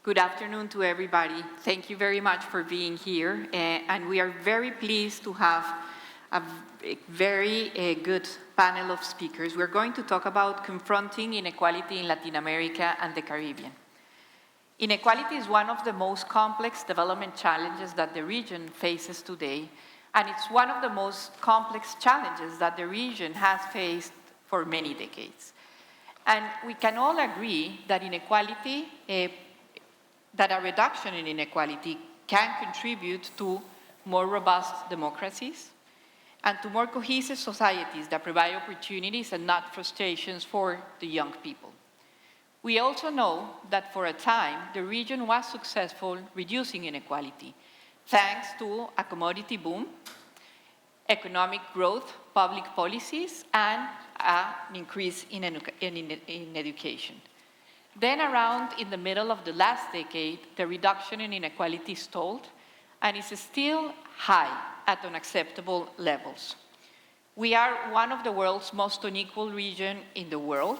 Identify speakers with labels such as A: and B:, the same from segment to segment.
A: Good afternoon to everybody. Thank you very much for being here. And we are very pleased to have a very good panel of speakers. We're going to talk about confronting inequality in Latin America and the Caribbean. Inequality is one of the most complex development challenges that the region faces today, and it's one of the most complex challenges that the region has faced for many decades. And we can all agree that that a reduction in inequality can contribute to more robust democracies and to more cohesive societies that provide opportunities and not frustrations for the young people. We also know that for a time, the region was successful reducing inequality, thanks to a commodity boom, economic growth, public policies, and an increase in education. Then around in the middle of the last decade, the reduction in inequality stalled and is still high at unacceptable levels. We are one of the world's most unequal regions in the world,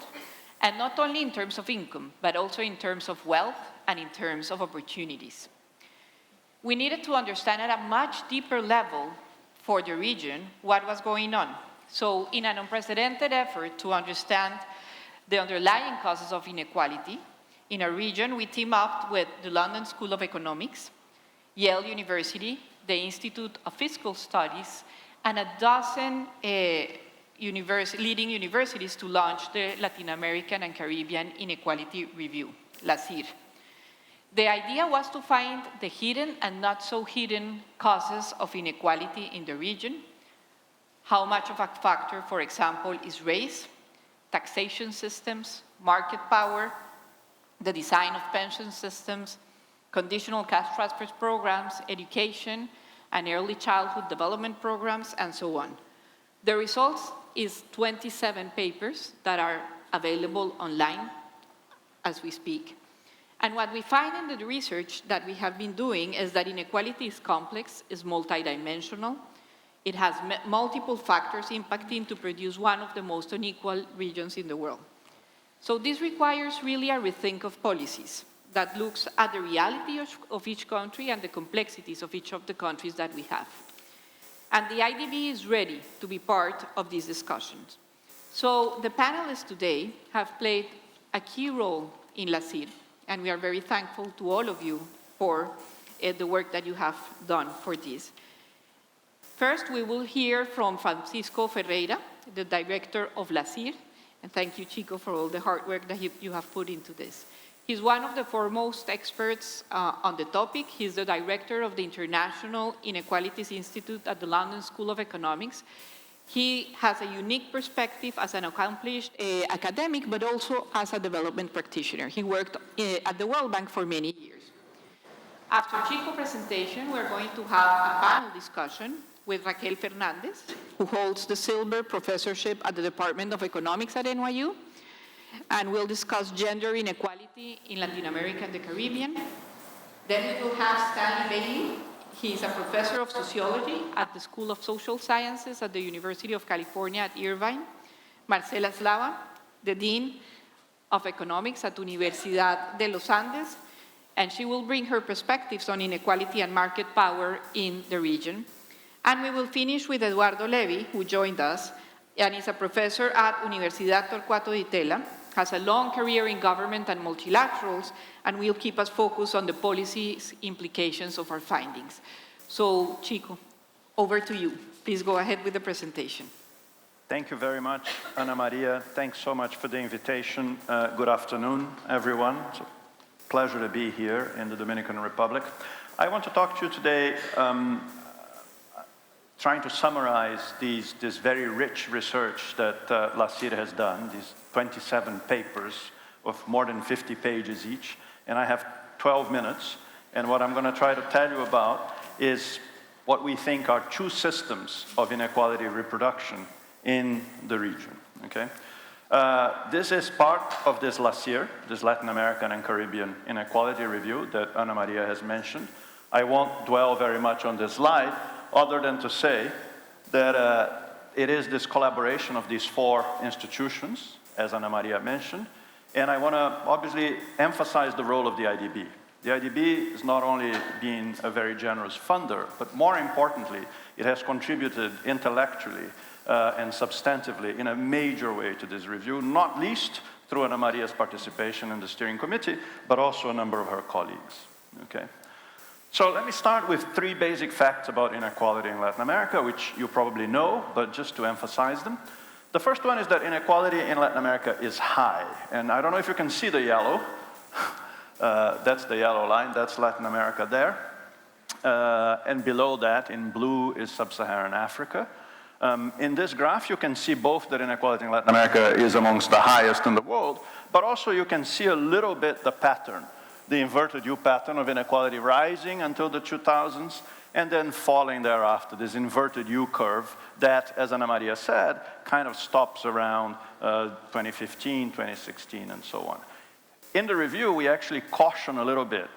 A: and not only in terms of income, but also in terms of wealth and in terms of opportunities. We needed to understand at a much deeper level for the region what was going on. So in an unprecedented effort to understand the underlying causes of inequality in our region, we team up with the London School of Economics, Yale University, the Institute of Fiscal Studies, and a dozen leading universities to launch the Latin American and Caribbean Inequality Review, LACIR. The idea was to find the hidden and not so hidden causes of inequality in the region. How much of a factor, for example, is race, taxation systems, market power, the design of pension systems, conditional cash transfer programs, education, and early childhood development programs, and so on. The results is 27 papers that are available online as we speak. And what we find in the research that we have been doing is that inequality is complex, is multidimensional. It has multiple factors impacting to produce one of the most unequal regions in the world. So this requires really a rethink of policies that looks at the reality of each country and the complexities of each of the countries that we have. And the IDB is ready to be part of these discussions. So the panelists today have played a key role in LACIR, and we are very thankful to all of you for the work that you have done for this. First, we will hear from Francisco Ferreira, the director of LACIR, and thank you, Chico, for all the hard work that you have put into this. He's one of the foremost experts on the topic. He's the director of the International Inequalities Institute at the London School of Economics. He has a unique perspective as an accomplished academic, but also as a development practitioner. He worked at the World Bank for many years. After Chico's presentation, we're going to have a panel discussion with Raquel Fernandez, who holds the Silver Professorship at the Department of Economics at NYU. And we'll discuss gender inequality in Latin America and the Caribbean. Then we will have Stanley Bailey. He's a professor of sociology at the School of Social Sciences at the University of California at Irvine. Marcela Slava, the Dean of Economics at Universidad de los Andes, and she will bring her perspectives on inequality and market power in the region. And we will finish with Eduardo Levy, who joined us, and is a professor at Universidad Torquato Di Tella, has a long career in government and multilaterals, and will keep us focused on the policy implications of our findings. So, Chico, over to you. Please go ahead with the presentation.
B: Thank you very much, Ana Maria. Thanks so much for the invitation. Good afternoon, everyone. It's a pleasure to be here in the Dominican Republic. I want to talk to you today trying to summarize this very rich research that LACIR has done, these 27 papers of more than 50 pages each, and I have 12 minutes, and what I'm going to try to tell you about is what we think are two systems of inequality reproduction in the region, okay? This is part of this LACIR, this Latin American and Caribbean Inequality Review that Ana Maria has mentioned. I won't dwell very much on this slide, other than to say that it is this collaboration of these four institutions, as Ana Maria mentioned, and I want to obviously emphasize the role of the IDB. The IDB is not only being a very generous funder, but more importantly, it has contributed intellectually and substantively in a major way to this review, not least through Ana Maria's participation in the steering committee, but also a number of her colleagues. Okay? So let me start with 3 basic facts about inequality in Latin America, which you probably know, but just to emphasize them. The first one is that inequality in Latin America is high. And I don't know if you can see the yellow. That's the yellow line, that's Latin America there. And below that, in blue, is sub-Saharan Africa. In this graph, you can see both that inequality in Latin America is amongst the highest in the world, but also you can see a little bit the pattern, the inverted U pattern of inequality rising until the 2000s, and then falling thereafter, this inverted U curve that, as Ana Maria said, kind of stops around 2015, 2016, and so on. In the review, we actually caution a little bit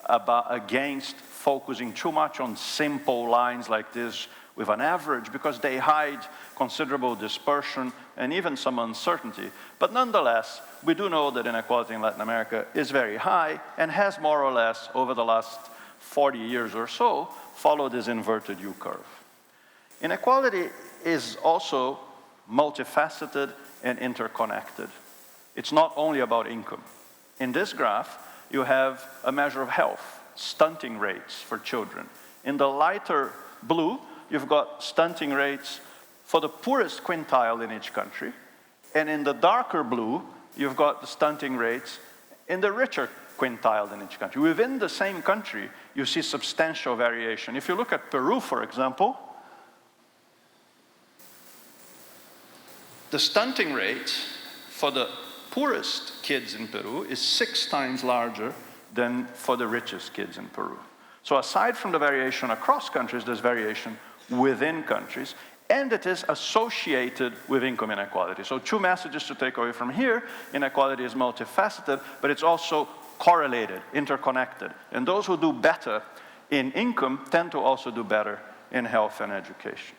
B: against focusing too much on simple lines like this with an average, because they hide considerable dispersion and even some uncertainty. But nonetheless, we do know that inequality in Latin America is very high and has more or less, over the last 40 years or so, followed this inverted U curve. Inequality is also multifaceted and interconnected. It's not only about income. In this graph, you have a measure of health, stunting rates for children. In the lighter blue, you've got stunting rates for the poorest quintile in each country. And in the darker blue, you've got the stunting rates in the richer quintile in each country. Within the same country, you see substantial variation. If you look at Peru, for example, the stunting rate for the poorest kids in Peru is 6 times larger than for the richest kids in Peru. So aside from the variation across countries, there's variation within countries, and it is associated with income inequality. So 2 messages to take away from here: inequality is multifaceted, but it's also correlated, interconnected. And those who do better in income tend to also do better in health and education.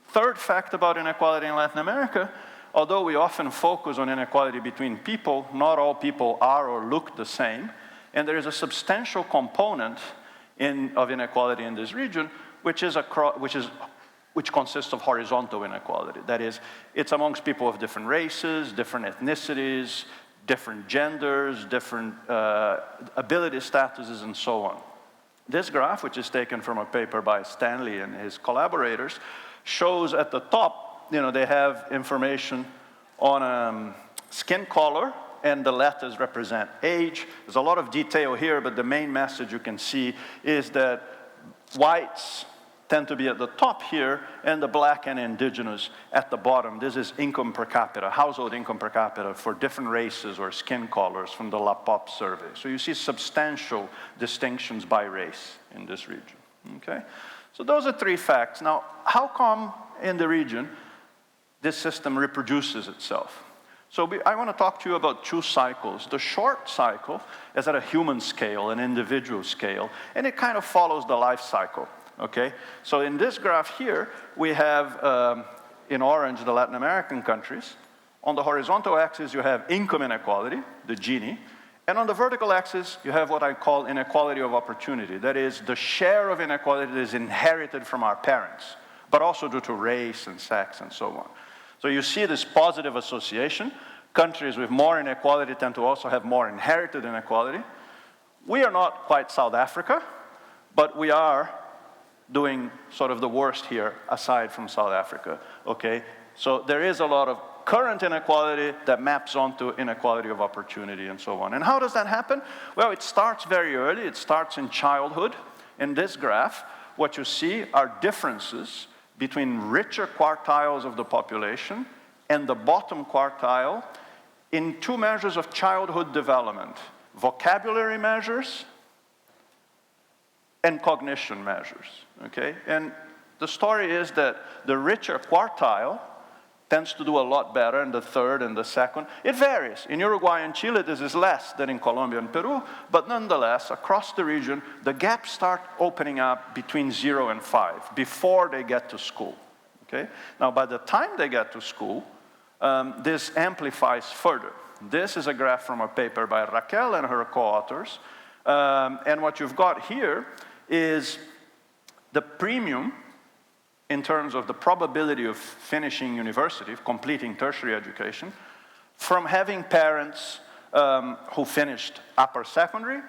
B: Third fact about inequality in Latin America: although we often focus on inequality between people, not all people are or look the same, and there is a substantial component of inequality in this region, which consists of horizontal inequality. That is, it's amongst people of different races, different ethnicities, different genders, different ability statuses, and so on. This graph, which is taken from a paper by Stanley and his collaborators, shows at the top, they have information on skin color, and the letters represent age. There's a lot of detail here, but the main message you can see is that whites tend to be at the top here, and the black and indigenous at the bottom. This is income per capita, household income per capita for different races or skin colors from the LAPOP survey. So you see substantial distinctions by race in this region, okay? So those are 3 facts. Now, how come in the region this system reproduces itself? So I want to talk to you about 2 cycles. The short cycle is at a human scale, an individual scale, and it kind of follows the life cycle, okay? So in this graph here, we have, in orange, the Latin American countries. On the horizontal axis, you have income inequality, the Gini, and on the vertical axis, you have what I call inequality of opportunity. That is, the share of inequality that is inherited from our parents, but also due to race and sex and so on. So you see this positive association. Countries with more inequality tend to also have more inherited inequality. We are not quite South Africa, but we are doing sort of the worst here, aside from South Africa, okay? So there is a lot of current inequality that maps onto inequality of opportunity and so on. And how does that happen? Well, it starts very early. It starts in childhood. In this graph, what you see are differences between richer quartiles of the population and the bottom quartile in 2 measures of childhood development: vocabulary measures and cognition measures, okay? And the story is that the richer quartile tends to do a lot better in the third and the second. It varies. In Uruguay and Chile, this is less than in Colombia and Peru, but nonetheless, across the region, the gaps start opening up between 0 and 5 before they get to school, okay? Now, by the time they get to school, this amplifies further. This is a graph from a paper by Raquel and her co-authors, And what you've got here is the premium in terms of the probability of finishing university, of completing tertiary education, from having parents who finished upper secondary,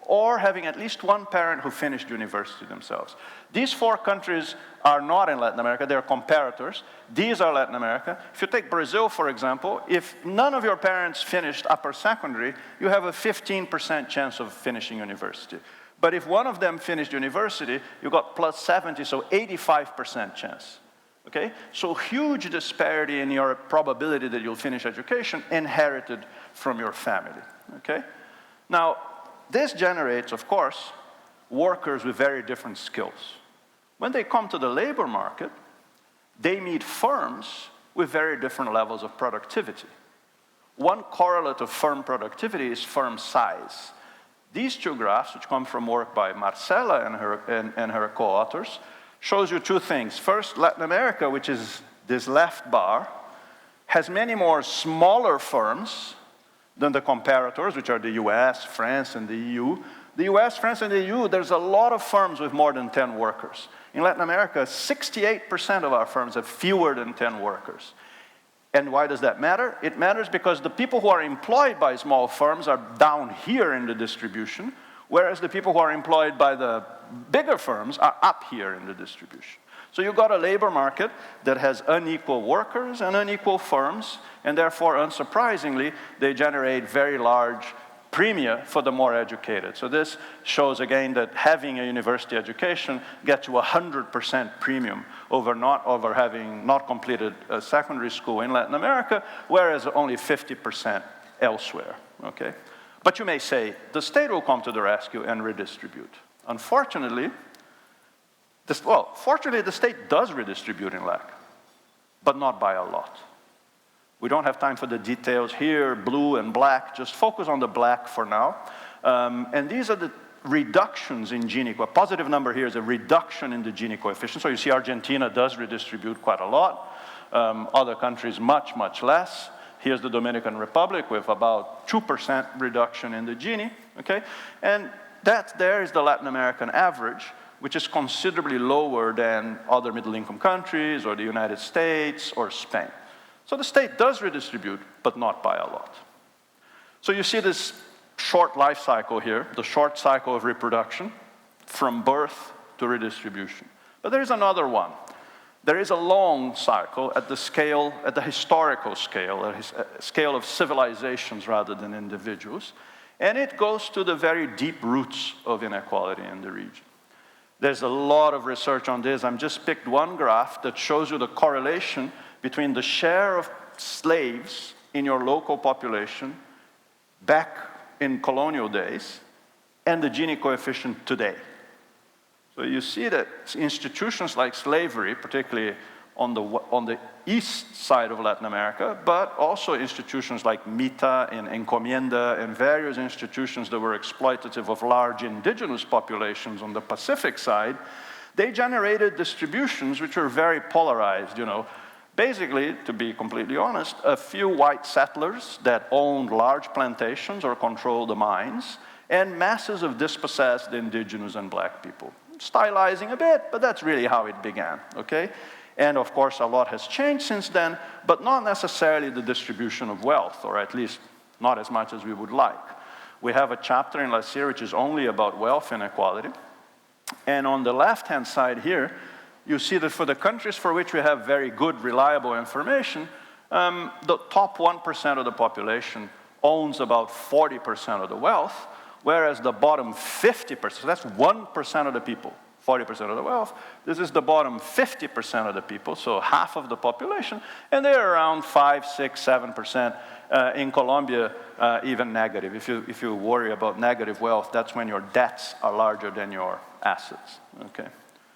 B: or having at least one parent who finished university themselves. These 4 countries are not in Latin America, they're comparators. These are Latin America. If you take Brazil, for example, if none of your parents finished upper secondary, you have a 15% chance of finishing university. But if one of them finished university, you got plus 70, so 85% chance. Okay? So huge disparity in your probability that you'll finish education inherited from your family. Okay? Now, this generates, of course, workers with very different skills. When they come to the labor market, they meet firms with very different levels of productivity. One correlate of firm productivity is firm size. These 2 graphs, which come from work by Marcela and her co-authors, shows you 2 things. First, Latin America, which is this left bar, has many more smaller firms than the comparators, which are the US, France, and the EU. The US, France, and the EU, there's a lot of firms with more than 10 workers. In Latin America, 68% of our firms have fewer than 10 workers. And why does that matter? It matters because the people who are employed by small firms are down here in the distribution, whereas the people who are employed by the bigger firms are up here in the distribution. So you've got a labor market that has unequal workers and unequal firms, and therefore, unsurprisingly, they generate very large premia for the more educated. So this shows again that having a university education gets you 100% premium over having not completed a secondary school in Latin America, whereas only 50% elsewhere, okay? But you may say, the state will come to the rescue and redistribute. Unfortunately, fortunately, the state does redistribute in LAC, but not by a lot. We don't have time for the details here, blue and black. Just focus on the black for now. And these are the reductions in Gini. A positive number here is a reduction in the Gini coefficient. So you see Argentina does redistribute quite a lot. Other countries much, much less. Here's the Dominican Republic with about 2% reduction in the Gini, okay? And that there is the Latin American average, which is considerably lower than other middle-income countries or the United States or Spain. So the state does redistribute, but not by a lot. So you see this short life cycle here, the short cycle of reproduction, from birth to redistribution. But there is another one. There is a long cycle at the scale, at the historical scale, a scale of civilizations rather than individuals, and it goes to the very deep roots of inequality in the region. There's a lot of research on this. I've just picked one graph that shows you the correlation between the share of slaves in your local population back in colonial days and the Gini coefficient today. So you see that institutions like slavery, particularly on the east side of Latin America, but also institutions like Mita and Encomienda and various institutions that were exploitative of large indigenous populations on the Pacific side, they generated distributions which were very polarized, you know. Basically, to be completely honest, a few white settlers that owned large plantations or controlled the mines, and masses of dispossessed indigenous and black people. Stylizing a bit, but that's really how it began, okay? And of course, a lot has changed since then, but not necessarily the distribution of wealth, or at least not as much as we would like. We have a chapter in La Sierra which is only about wealth inequality. And on the left-hand side here, you see that for the countries for which we have very good, reliable information, the top 1% of the population owns about 40% of the wealth, whereas the bottom 50%, so that's 1% of the people, 40% of the wealth. This is the bottom 50% of the people, so half of the population, and they're around 5, 6, 7%. In Colombia, even negative. If you worry about negative wealth, that's when your debts are larger than your assets, okay?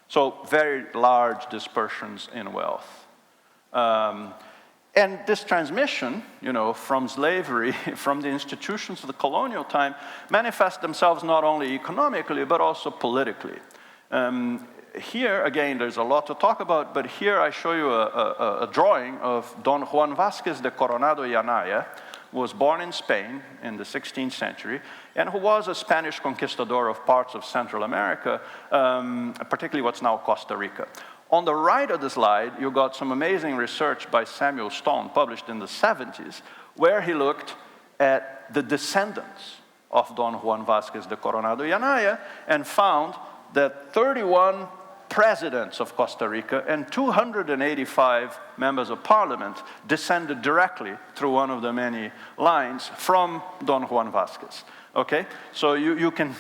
B: So very large dispersions in wealth. And this transmission, you know, from slavery, from the institutions of the colonial time, manifest themselves not only economically, but also politically. Here, again, there's a lot to talk about, but here I show you a drawing of Don Juan Vázquez de Coronado y Anaya, who was born in Spain in the 16th century, and who was a Spanish conquistador of parts of Central America, particularly what's now Costa Rica. On the right of the slide, you got some amazing research by Samuel Stone, published in the 70s, where he looked at the descendants of Don Juan Vázquez de Coronado y Anaya and found that 31 presidents of Costa Rica and 285 members of parliament descended directly through one of the many lines from Don Juan Vázquez. Okay? So you can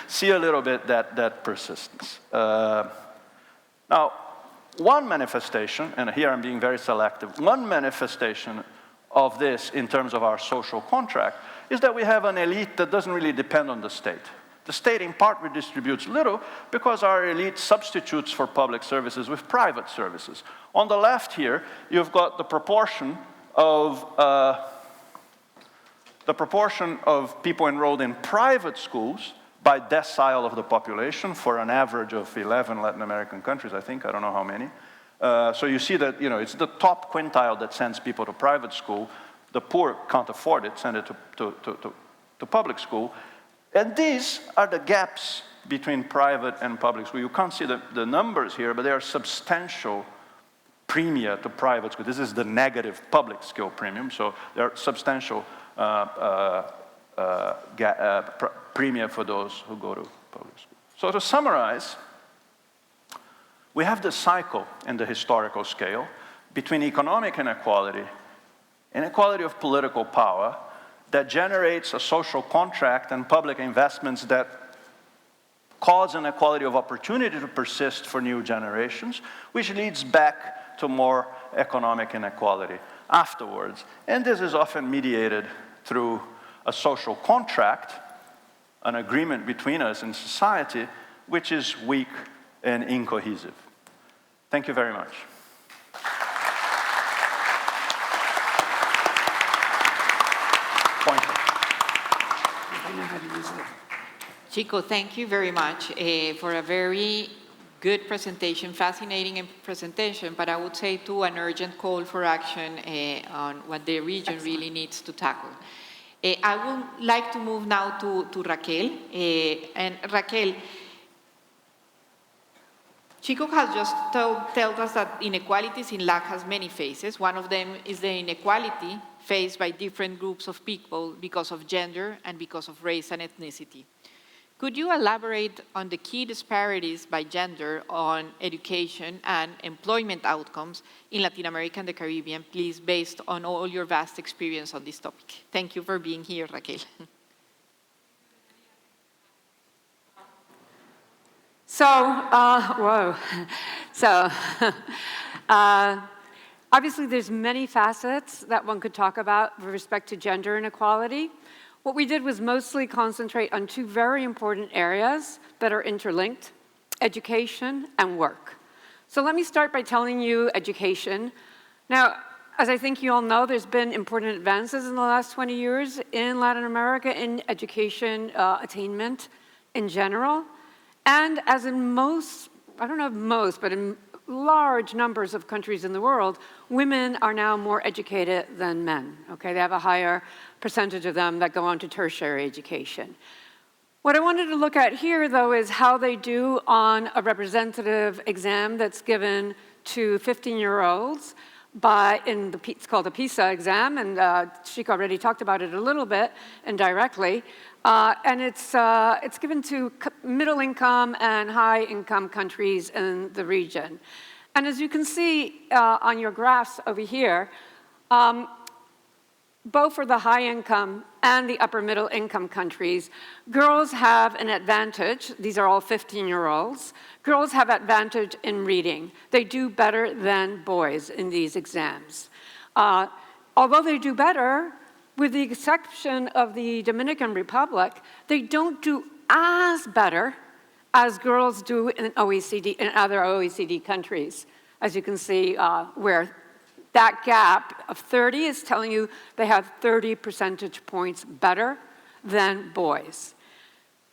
B: see a little bit that persistence. Now, one manifestation, and here I'm being very selective, one manifestation of this in terms of our social contract is that we have an elite that doesn't really depend on the state. The state in part redistributes little because our elite substitutes for public services with private services. On the left here, you've got the proportion of people enrolled in private schools by decile of the population for an average of 11 Latin American countries, I think, I don't know how many. So you see that, it's the top quintile that sends people to private school. The poor can't afford it, send it to public school. And these are the gaps between private and public school. You can't see the numbers here, but they are substantial premia to private school. This is the negative public skill premium, so there are substantial premia for those who go to public school. So to summarize, we have the cycle in the historical scale between economic inequality, inequality of political power, that generates a social contract and public investments that cause inequality of opportunity to persist for new generations, which leads back to more economic inequality afterwards. And this is often mediated through a social contract, an agreement between us in society, which is weak and incohesive. Thank you very much.
A: Chico, thank you very much for a very good presentation, fascinating presentation, but I would say too an urgent call for action on what the region really needs to tackle. I would like to move now to Raquel. And Raquel, Chico has just told us that inequalities in LAC has many faces. One of them is the inequality faced by different groups of people because of gender and because of race and ethnicity. Could you elaborate on the key disparities by gender on education and employment outcomes in Latin America and the Caribbean, please, based on all your vast experience on this topic? Thank you for being here, Raquel.
C: Obviously there's many facets that one could talk about with respect to gender inequality. What we did was mostly concentrate on two very important areas that are interlinked: education and work. So let me start by telling you education. Now, as I think you all know, there's been important advances in the last 20 years in Latin America in education attainment in general. And as in most, I don't know if most, but in large numbers of countries in the world, women are now more educated than men, okay? They have a higher percentage of them that go on to tertiary education. What I wanted to look at here, though, is how they do on a representative exam that's given to 15-year-olds it's called a PISA exam, and Chico already talked about it a little bit indirectly. And it's given to middle-income and high-income countries in the region. And as you can see on your graphs over here, both for the high-income and the upper-middle-income countries, girls have an advantage. These are all 15-year-olds. Girls have advantage in reading. They do better than boys in these exams. Although they do better, with the exception of the Dominican Republic, they don't do as better as girls do in other OECD countries. As you can see, where that gap of 30 is telling you they have 30 percentage points better than boys.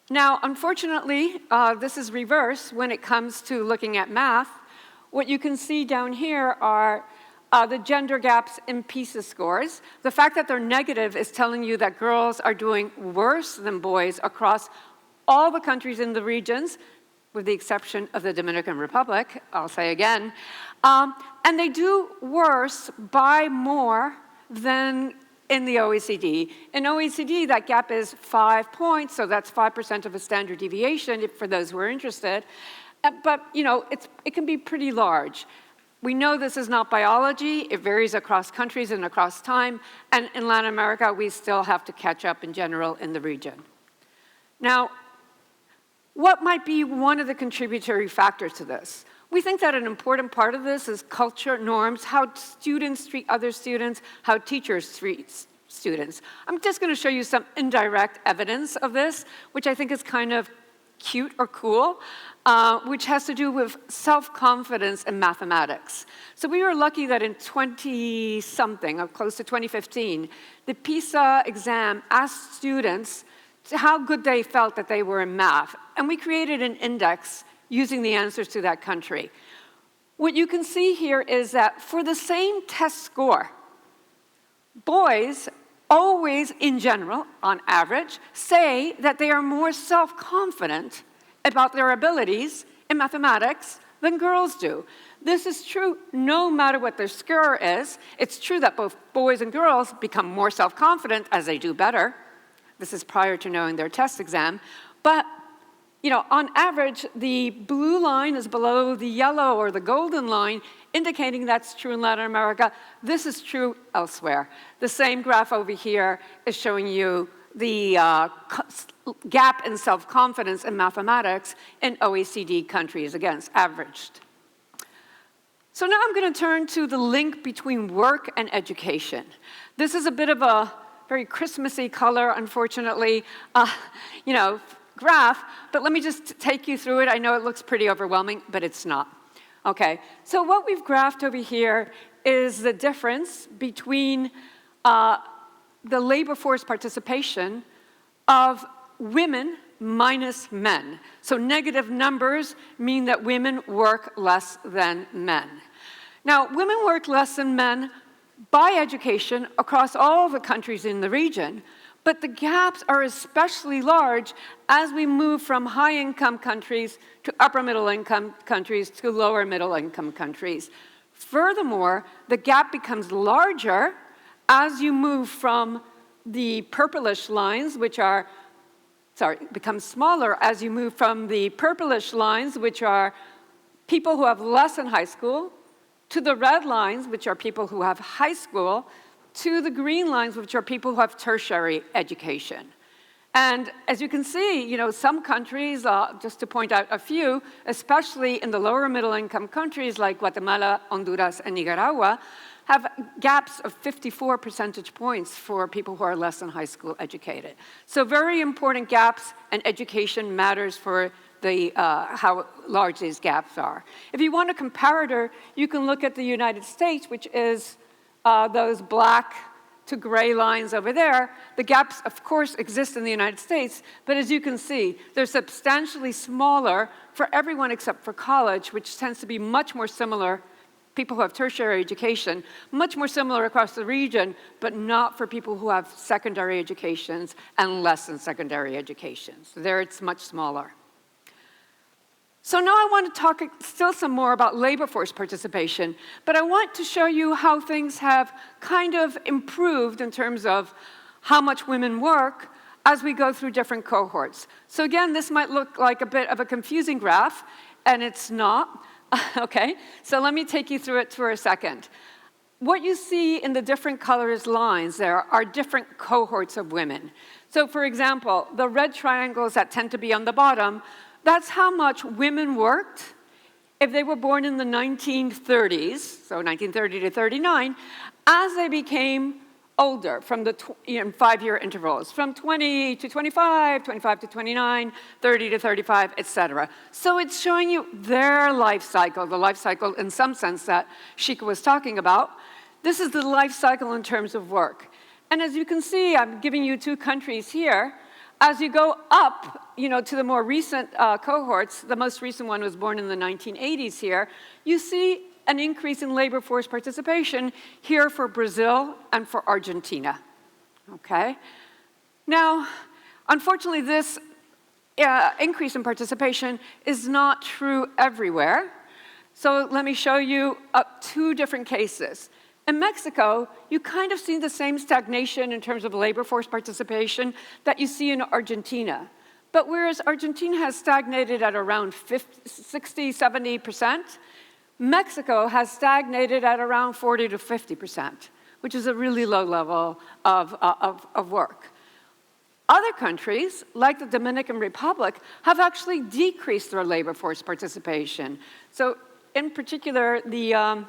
C: Now, unfortunately, this is reverse when it comes to looking at math. What you can see down here are the gender gaps in PISA scores. The fact that they're negative is telling you that girls are doing worse than boys across all the countries in the regions, with the exception of the Dominican Republic, I'll say again. And they do worse by more than in the OECD. In OECD, that gap is 5 points, so that's 5% of a standard deviation for those who are interested. But it can be pretty large. We know this is not biology. It varies across countries and across time. And in Latin America, we still have to catch up in general in the region. Now, what might be one of the contributory factors to this? We think that an important part of this is culture, norms, how students treat other students, how teachers treat students. I'm just going to show you some indirect evidence of this, which I think is kind of cute or cool, which has to do with self-confidence in mathematics. So we were lucky that in 20-something, or close to 2015, the PISA exam asked students how good they felt that they were in math. And we created an index using the answers to that country. What you can see here is that for the same test score, boys always, in general, on average, say that they are more self-confident about their abilities in mathematics than girls do. This is true no matter what their score is. It's true that both boys and girls become more self-confident as they do better. This is prior to knowing their test exam. But on average, the blue line is below the yellow or the golden line, indicating that's true in Latin America. This is true elsewhere. The same graph over here is showing you the gap in self-confidence in mathematics in OECD countries, again, averaged. So now I'm going to turn to the link between work and education. This is a bit of a very Christmassy color, unfortunately, graph, but let me just take you through it. I know it looks pretty overwhelming, but it's not. Okay, so what we've graphed over here is the difference between the labor force participation of women minus men. So negative numbers mean that women work less than men. Now, women work less than men by education across all the countries in the region, but the gaps are especially large as we move from high-income countries to upper-middle-income countries to lower-middle-income countries. Furthermore, the gap becomes larger as you move from the purplish lines, becomes smaller as you move from the purplish lines, which are people who have less in high school, to the red lines, which are people who have high school, to the green lines, which are people who have tertiary education. And as you can see, some countries, just to point out a few, especially in the lower middle income countries like Guatemala, Honduras, and Nicaragua, have gaps of 54 percentage points for people who are less than high school educated. So very important gaps, and education matters for how large these gaps are. If you want a comparator, you can look at the United States, which is those black to gray lines over there. The gaps, of course, exist in the United States, but as you can see, they're substantially smaller for everyone except for college, which tends to be much more similar, people who have tertiary education, much more similar across the region, but not for people who have secondary educations and less than secondary educations. There it's much smaller. So now I want to talk still some more about labor force participation, but I want to show you how things have kind of improved in terms of how much women work as we go through different cohorts. So again, this might look like a bit of a confusing graph, and it's not. Okay, so let me take you through it for a second. What you see in the different colors lines there are different cohorts of women. So for example, the red triangles that tend to be on the bottom, that's how much women worked if they were born in the 1930s, so 1930 to 39, as they became older from the 5-year intervals, from 20 to 25, 25 to 29, 30 to 35, etc. So it's showing you their life cycle, the life cycle in some sense that Shika was talking about. This is the life cycle in terms of work. And as you can see, I'm giving you 2 countries here. As you go up, to the more recent cohorts, the most recent one was born in the 1980s here, you see an increase in labor force participation here for Brazil and for Argentina, okay? Now, unfortunately, this increase in participation is not true everywhere. So let me show you two different cases. In Mexico, you kind of see the same stagnation in terms of labor force participation that you see in Argentina. But whereas Argentina has stagnated at around 60, 70%, Mexico has stagnated at around 40 to 50%, which is a really low level of work. Other countries, like the Dominican Republic, have actually decreased their labor force participation. So in particular, the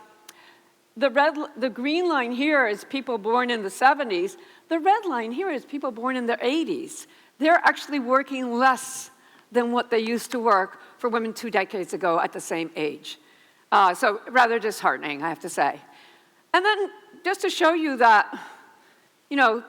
C: green line here is people born in the 70s. The red line here is people born in the 80s. They're actually working less than what they used to work for women 2 decades ago at the same age. So rather disheartening, I have to say. And then just to show you that, you know,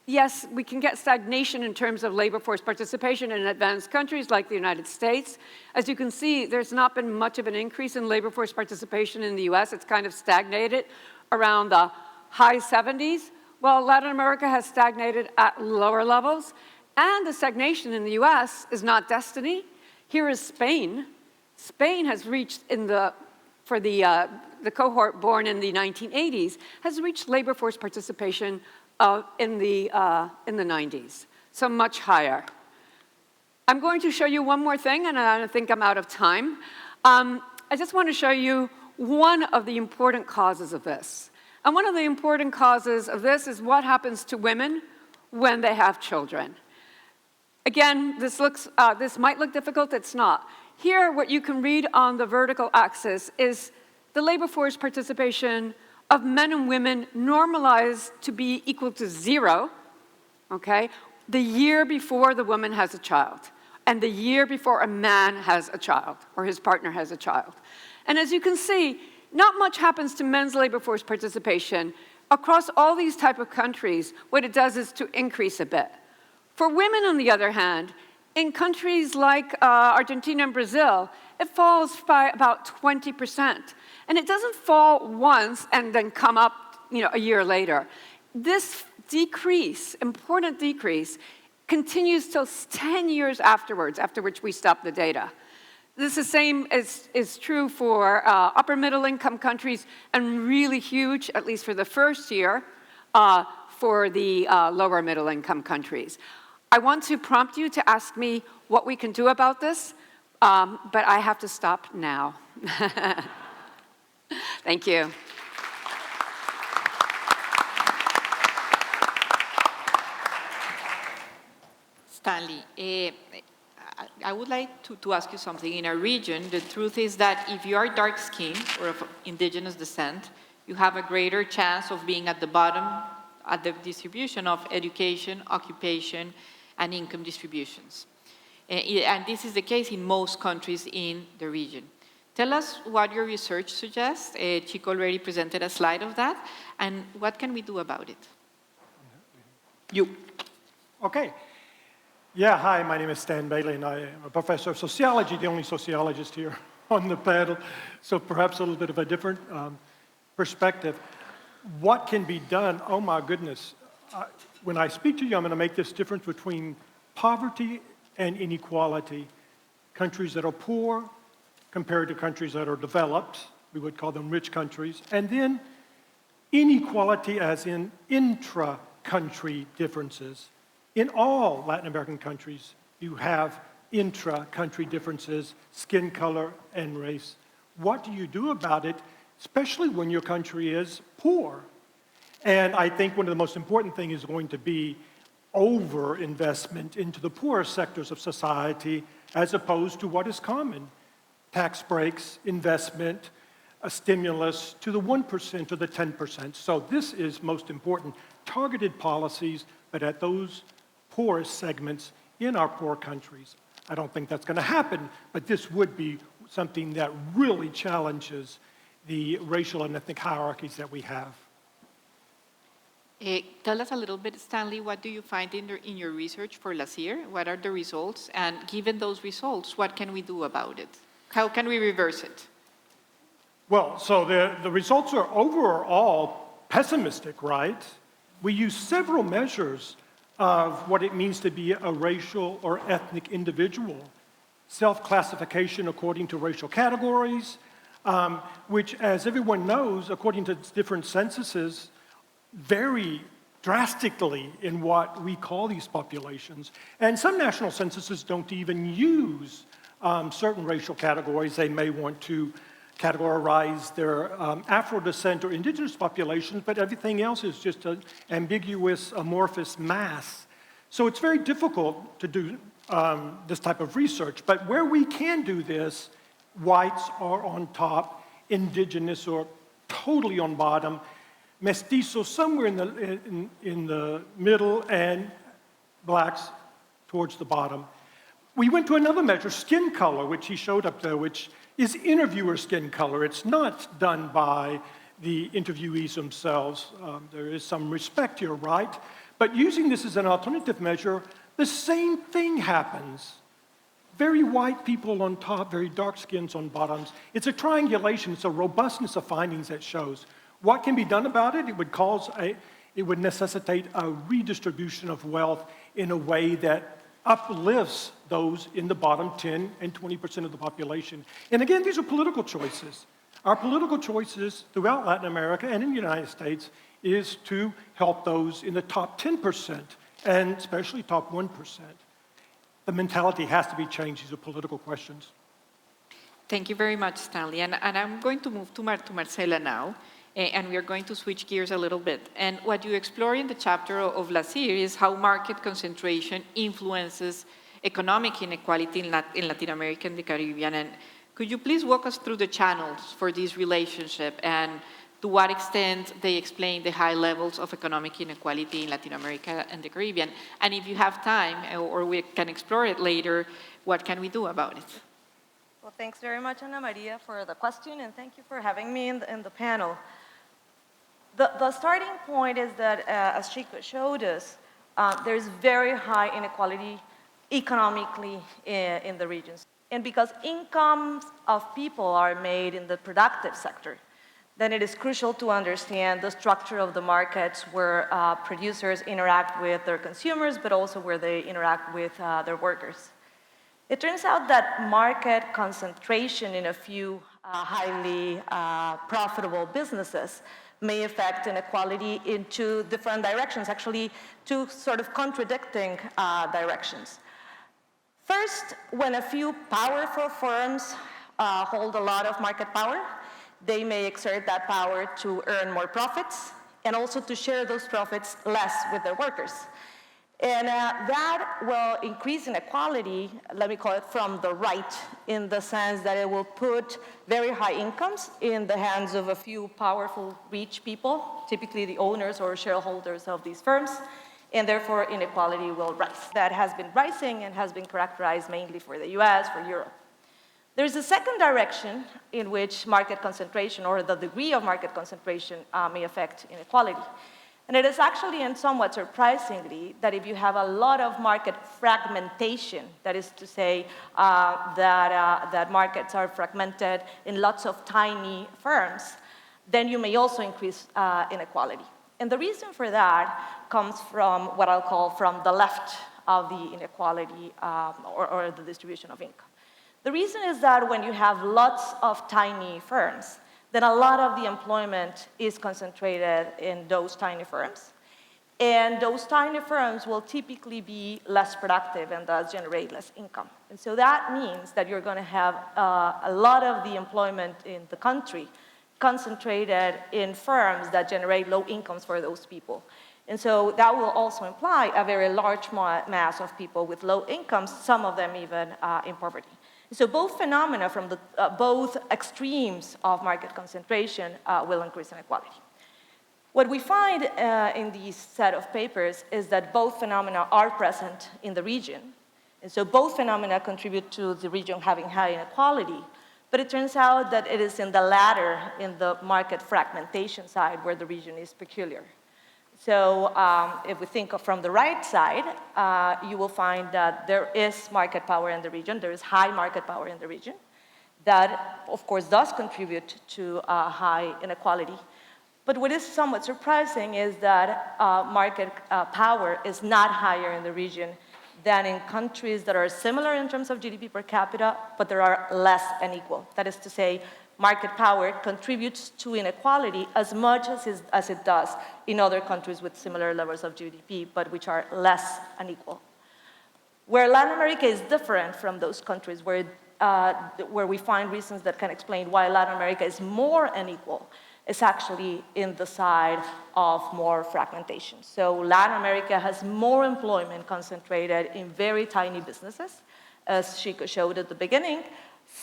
C: yes, we can get stagnation in terms of labor force participation in advanced countries like the United States. As you can see, there's not been much of an increase in labor force participation in the US. It's kind of stagnated around the high 70s, while Latin America has stagnated at lower levels. And the stagnation in the US is not destiny. Here is Spain. Spain has reached for the cohort born in the 1980s, has reached labor force participation in the 90s, so much higher. I'm going to show you one more thing, and I think I'm out of time. I just want to show you one of the important causes of this. And one of the important causes of this is what happens to women when they have children. Again, this might look difficult, it's not. Here, what you can read on the vertical axis is the labor force participation of men and women normalized to be equal to 0, okay, the year before the woman has a child, and the year before a man has a child, or his partner has a child. And as you can see, not much happens to men's labor force participation. Across all these type of countries, what it does is to increase a bit. For women, on the other hand, in countries like Argentina and Brazil, it falls by about 20%. And it doesn't fall once and then come up, a year later. This decrease, important decrease, continues till 10 years afterwards, after which we stop the data. This is same is true for upper middle income countries and really huge, at least for the first year, for the lower middle income countries. I want to prompt you to ask me what we can do about this, but I have to stop now. Thank you.
A: Stanley, I would like to ask you something. In our region, the truth is that if you are dark-skinned or of indigenous descent, you have a greater chance of being at the bottom at the distribution of education, occupation, and income distributions. And this is the case in most countries in the region. Tell us what your research suggests. Chico already presented a slide of that. And what can we do about it?
D: You. Okay. Yeah, hi, my name is Stan Bailey, and I am a professor of sociology, the only sociologist here on the panel, so perhaps a little bit of a different perspective. What can be done? Oh, my goodness. When I speak to you, I'm going to make this difference between poverty and inequality. Countries that are poor compared to countries that are developed, we would call them rich countries, and then inequality as in intra-country differences. In all Latin American countries, you have intra-country differences, skin color and race. What do you do about it, especially when your country is poor? And I think one of the most important things is going to be over-investment into the poorest sectors of society as opposed to what is common. Tax breaks, investment, a stimulus to the 1% or the 10%. So this is most important. Targeted policies, but at those poorest segments in our poor countries. I don't think that's going to happen, but this would be something that really challenges the racial and ethnic hierarchies that we have.
A: Tell us a little bit, Stanley, what do you find in your research for LACIR? What are the results? And given those results, what can we do about it? How can we reverse it?
D: Well, so the results are overall pessimistic, right? We use several measures of what it means to be a racial or ethnic individual. Self-classification according to racial categories, which, as everyone knows, according to different censuses, vary drastically in what we call these populations. And some national censuses don't even use certain racial categories. They may want to categorize their Afro descent or indigenous populations, but everything else is just an ambiguous, amorphous mass. So it's very difficult to do this type of research. But where we can do this, whites are on top, indigenous or totally on bottom, mestizos somewhere in the middle, and blacks towards the bottom. We went to another measure, skin color, which he showed up there, which is interviewer skin color. It's not done by the interviewees themselves. There is some respect here, right? But using this as an alternative measure, the same thing happens. Very white people on top, very dark skins on bottoms. It's a triangulation. It's a robustness of findings that shows. What can be done about it? It would necessitate a redistribution of wealth in a way that uplifts those in the bottom 10 and 20% of the population. And again, these are political choices. Our political choices throughout Latin America and in the United States is to help those in the top 10% and especially top 1%. The mentality has to be changed. These are political questions.
A: Thank you very much, Stanley. And I'm going to move to Marcela now, and we are going to switch gears a little bit. And what you explore in the chapter of Lasir is how market concentration influences economic inequality in Latin America and the Caribbean. And could you please walk us through the channels for this relationship and to what extent they explain the high levels of economic inequality in Latin America and the Caribbean? And if you have time, or we can explore it later, what can we do about it?
E: Well, thanks very much, Ana Maria, for the question, and thank you for having me in the panel. The starting point is that, as Chico showed us, there's very high inequality economically in the regions. And because incomes of people are made in the productive sector, then it is crucial to understand the structure of the markets where producers interact with their consumers, but also where they interact with their workers. It turns out that market concentration in a few highly profitable businesses may affect inequality in two different directions, actually two sort of contradicting directions. First, when a few powerful firms hold a lot of market power, they may exert that power to earn more profits and also to share those profits less with their workers. And that will increase inequality, let me call it from the right, in the sense that it will put very high incomes in the hands of a few powerful, rich people, typically the owners or shareholders of these firms, and therefore inequality will rise. That has been rising and has been characterized mainly for the US, for Europe. There's a second direction in which market concentration or the degree of market concentration may affect inequality. And it is actually, and somewhat surprisingly, that if you have a lot of market fragmentation, that is to say that markets are fragmented in lots of tiny firms, then you may also increase inequality. And the reason for that comes from what I'll call from the left of the inequality or the distribution of income. The reason is that when you have lots of tiny firms, then a lot of the employment is concentrated in those tiny firms. And those tiny firms will typically be less productive and thus generate less income. And so that means that you're going to have a lot of the employment in the country concentrated in firms that generate low incomes for those people. And so that will also imply a very large mass of people with low incomes, some of them even in poverty. So both phenomena from both extremes of market concentration will increase inequality. What we find in these set of papers is that both phenomena are present in the region. And so both phenomena contribute to the region having high inequality. But it turns out that it is in the latter, in the market fragmentation side, where the region is peculiar. So if we think of from the right side, you will find that there is market power in the region. There is high market power in the region. that, of course, does contribute to high inequality. But what is somewhat surprising is that market power is not higher in the region than in countries that are similar in terms of GDP per capita, but they are less unequal. That is to say, market power contributes to inequality as much as it does in other countries with similar levels of GDP, but which are less unequal. Where Latin America is different from those countries where we find reasons that can explain why Latin America is more unequal is actually in the side of more fragmentation. So Latin America has more employment concentrated in very tiny businesses. As Chico showed at the beginning,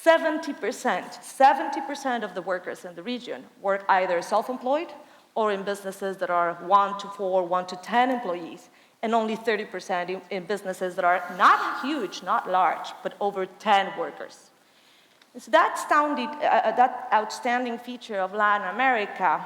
E: 70% of the workers in the region work either self-employed or in businesses that are 1 to 4, 1 to 10 employees, and only 30% in businesses that are not huge, not large, but over 10 workers. So that outstanding feature of Latin America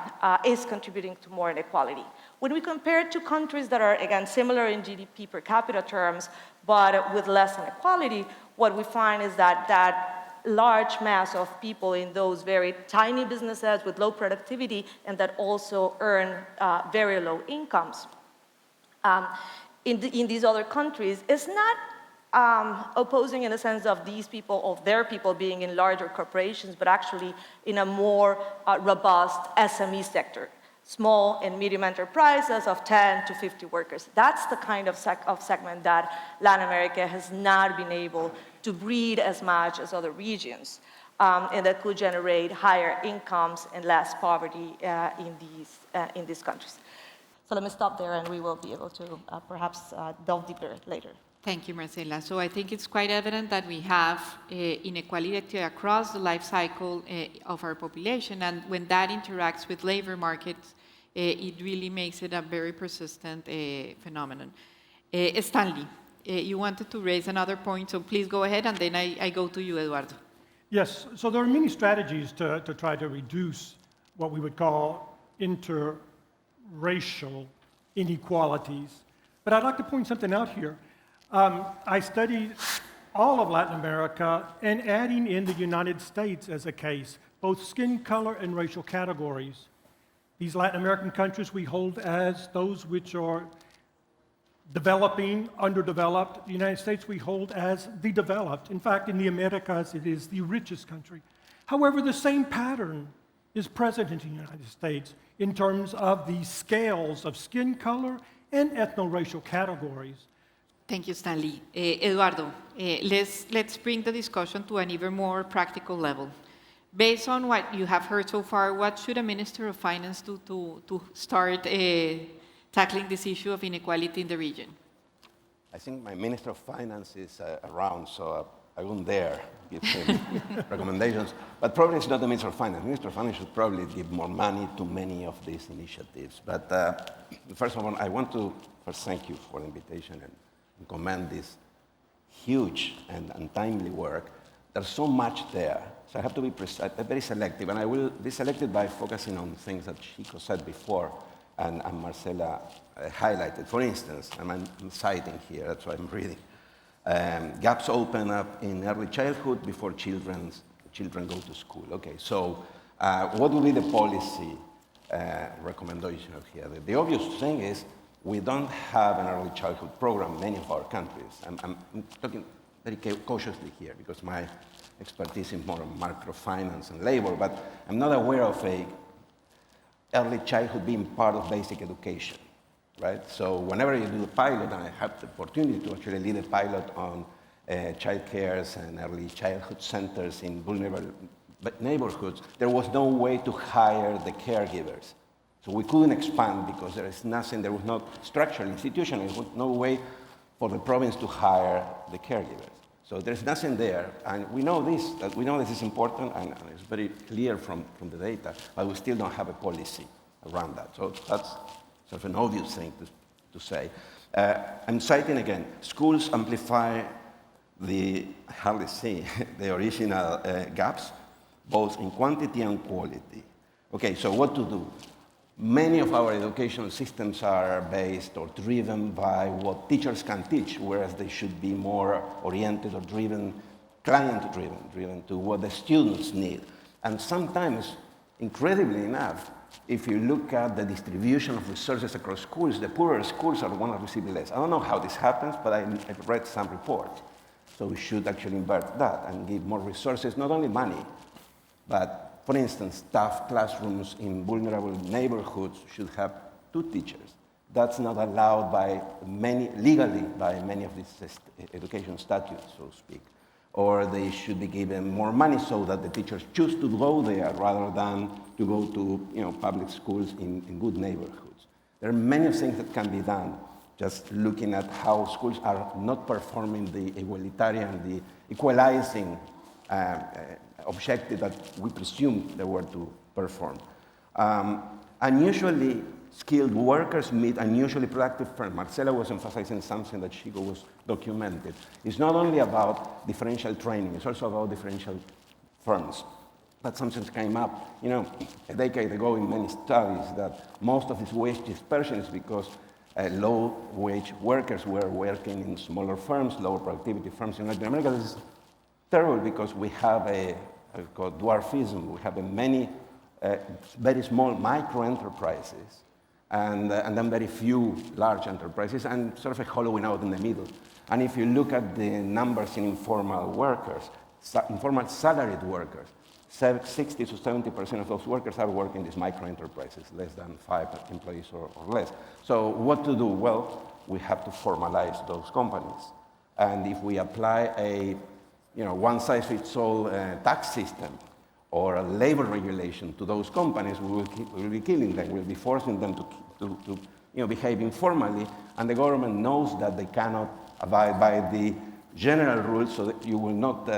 E: is contributing to more inequality. When we compare it to countries that are, again, similar in GDP per capita terms, but with less inequality, what we find is that that large mass of people in those very tiny businesses with low productivity and that also earn very low incomes in these other countries is not opposing in the sense of these people, of their people being in larger corporations, but actually in a more robust SME sector, small and medium enterprises of 10 to 50 workers. That's the kind of segment that Latin America has not been able to breed as much as other regions, and that could generate higher incomes and less poverty in these countries. So let me stop there, and we will be able to perhaps delve deeper later.
A: Thank you, Marcela. So I think it's quite evident that we have inequality across the life cycle of our population, and when that interacts with labor markets, it really makes it a very persistent phenomenon. Stanley, you wanted to raise another point, so please go ahead, and then I go to you, Eduardo.
D: Yes, so there are many strategies to try to reduce what we would call interracial inequalities. But I'd like to point something out here. I studied all of Latin America and adding in the United States as a case, both skin color and racial categories. These Latin American countries we hold as those which are developing, underdeveloped. The United States we hold as the developed. In fact, in the Americas, it is the richest country. However, the same pattern is present in the United States in terms of the scales of skin color and ethno-racial categories.
A: Thank you, Stanley. Eduardo, let's bring the discussion to an even more practical level. Based on what you have heard so far, what should a Minister of Finance do to start tackling this issue of inequality in the region?
F: I think my Minister of Finance is around, so I wouldn't dare give him recommendations. But probably it's not the Minister of Finance. The Minister of Finance should probably give more money to many of these initiatives. But first of all, I want to first thank you for the invitation and commend this huge and timely work. There's so much there, so I have to be very selective, and I will be selective by focusing on things that Chico said before and Marcela highlighted. For instance, and I'm citing here, that's why I'm reading, gaps open up in early childhood before children go to school. Okay, so what would be the policy recommendation here? The obvious thing is we don't have an early childhood program in many of our countries. I'm talking very cautiously here because my expertise is more on microfinance and labor, but I'm not aware of a early childhood being part of basic education, right? So whenever you do the pilot, and I have the opportunity to actually lead a pilot on child cares and early childhood centers in vulnerable neighborhoods, there was no way to hire the caregivers. So we couldn't expand because there is nothing, there was no structural institution, there was no way for the province to hire the caregivers. So there's nothing there, and we know this is important, and it's very clear from the data, but we still don't have a policy around that. So that's sort of an obvious thing to say. I'm citing again, schools amplify the original gaps, both in quantity and quality. Okay, so what to do? Many of our educational systems are based or driven by what teachers can teach, whereas they should be more oriented or driven client-driven, driven to what the students need. And sometimes, incredibly enough, if you look at the distribution of resources across schools, the poorer schools are the ones that receive less. I don't know how this happens, but I've read some reports. So we should actually invert that and give more resources, not only money, but, for instance, staff classrooms in vulnerable neighborhoods should have 2 teachers. That's not allowed legally by many of these education statutes, so to speak. Or they should be given more money so that the teachers choose to go there rather than to go to public schools in good neighborhoods. There are many things that can be done, just looking at how schools are not performing the egalitarian, the equalizing objective that we presume they were to perform. Unusually skilled workers meet unusually productive firms. Marcela was emphasizing something that Chico was documented. It's not only about differential training, it's also about differential firms. That's something that came up, a decade ago in many studies, that most of this wage dispersion is because low-wage workers were working in smaller firms, lower productivity firms in Latin America. This is terrible because we have called dwarfism. We have many very small micro-enterprises and then very few large enterprises, and sort of a hollowing out in the middle. And if you look at the numbers in informal workers, informal salaried workers, 60 to 70% of those workers are working in these micro-enterprises, less than 5 employees or less. So what to do? Well, we have to formalize those companies. And if we apply a one-size-fits-all tax system or a labor regulation to those companies, we will be killing them. We'll be forcing them to behave informally, and the government knows that they cannot abide by the general rules, so that you will not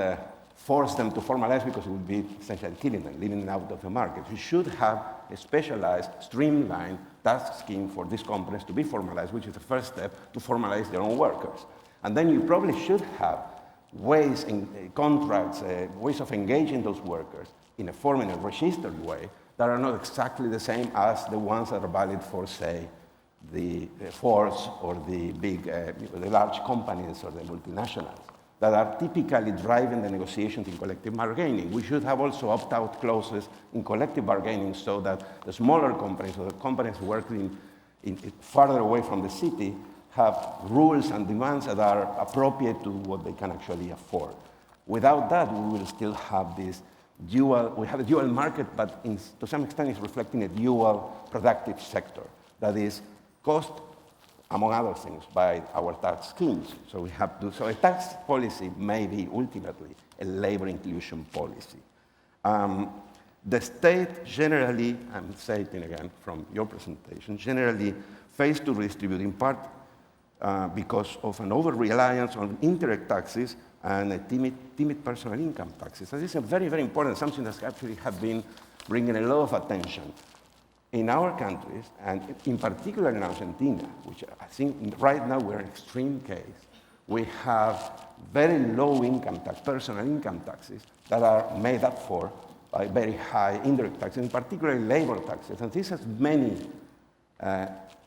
F: force them to formalize because it would be essentially killing them, leaving them out of the market. You should have a specialized, streamlined tax scheme for these companies to be formalized, which is the first step to formalize their own workers. And then you probably should have ways in contracts, ways of engaging those workers in a registered way that are not exactly the same as the ones that are valid for, say, the Fords or the big, the large companies or the multinationals that are typically driving the negotiations in collective bargaining. We should have also opt-out clauses in collective bargaining so that the smaller companies or the companies working farther away from the city have rules and demands that are appropriate to what they can actually afford. Without that, we will still have this we have a dual market, but to some extent it's reflecting a dual productive sector that is caused, among other things, by our tax schemes. So a tax policy may be ultimately a labor inclusion policy. The state generally, I'm saying again from your presentation, generally fails to redistribute in part because of an over-reliance on indirect taxes and a timid personal income taxes. So this is very, very important, something that actually have been bringing a lot of attention in our countries, and in particular in Argentina, which I think right now we're an extreme case. We have very low income tax, personal income taxes that are made up for by very high indirect taxes, in particular labor taxes. And this has many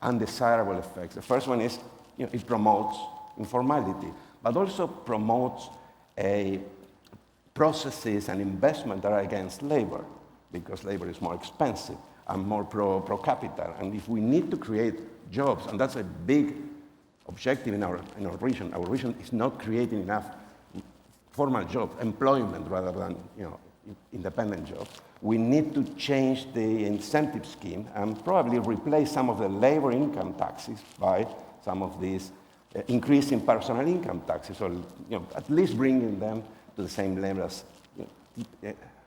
F: undesirable effects. The first one is it promotes informality, but also promotes processes and investment that are against labor, because labor is more expensive and more pro capita. And if we need to create jobs, and that's a big objective in our region is not creating enough formal jobs, employment rather than independent jobs. We need to change the incentive scheme and probably replace some of the labor income taxes by some of these increasing personal income taxes, or at least bringing them to the same level as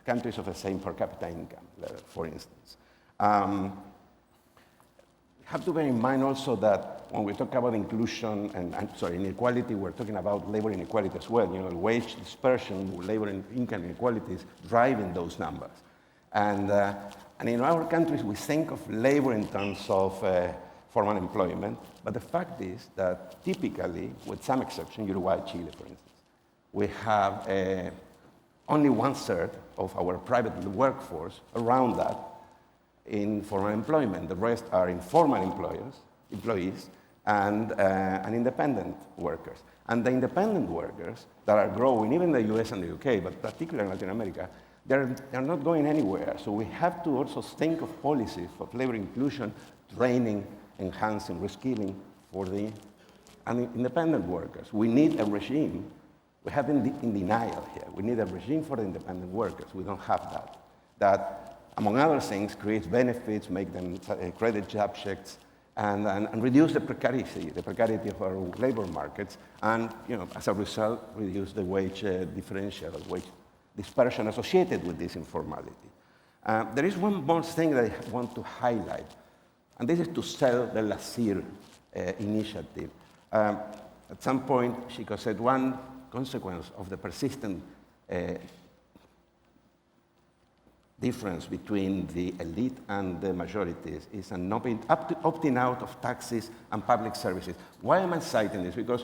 F: countries of the same per capita income level, for instance. Have to bear in mind also that when we talk about inclusion and inequality, we're talking about labor inequality as well. Wage dispersion, labor and income inequalities driving those numbers. And in our countries, we think of labor in terms of formal employment, but the fact is that typically, with some exception, Uruguay, Chile, for instance, we have only 1/3 of our private workforce around that in formal employment. The rest are informal employees and independent workers. And the independent workers that are growing, even in the US and the UK, but particularly in Latin America, they're not going anywhere. So we have to also think of policies for labor inclusion, training, enhancing, reskilling for the independent workers. We need a regime. We have been in denial here. We need a regime for the independent workers. We don't have that. That, among other things, creates benefits, make them credit job checks, and reduce the precarity of our labor markets, and as a result, reduce the wage differential, wage dispersion associated with this informality. There is one more thing that I want to highlight, and this is to sell the Lasir initiative. At some point, Chico said one consequence of the persistent difference between the elite and the majorities is an opting out of taxes and public services. Why am I citing this? Because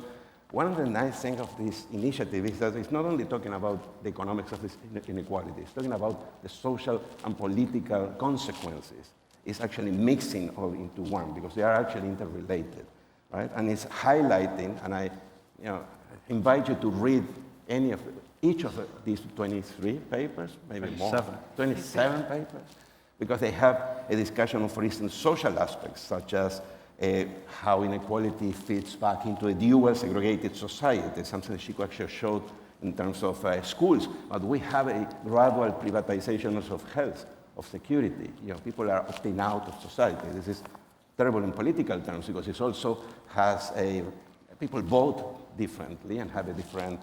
F: one of the nice things of this initiative is that it's not only talking about the economics of this inequality, it's talking about the social and political consequences. It's actually mixing all into one because they are actually interrelated, right? And it's highlighting, and I invite you to read each of these 23 papers, maybe 27 papers, because they have a discussion of, for instance, social aspects, such as how inequality fits back into a dual segregated society, something that Chico actually showed in terms of schools. But we have a gradual privatization of health, of security. People are opting out of society. This is terrible in political terms because it also has people vote differently and have a different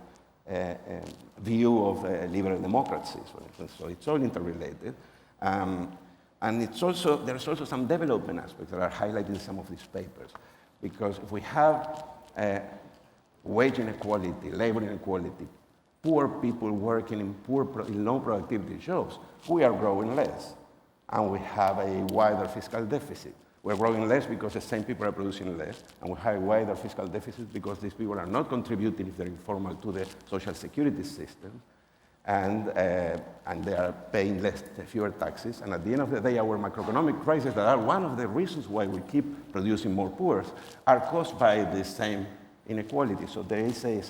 F: view of liberal democracies, for instance. So it's all interrelated. And there's also some development aspects that are highlighted in some of these papers. Because if we have wage inequality, labor inequality, poor people working in low productivity jobs, we are growing less. And we have a wider fiscal deficit. We're growing less because the same people are producing less, and we have a wider fiscal deficit because these people are not contributing, if they're informal, to the social security system, and they are paying fewer taxes. And at the end of the day, our macroeconomic crises that are one of the reasons why we keep producing more poor are caused by the same inequality. So there is a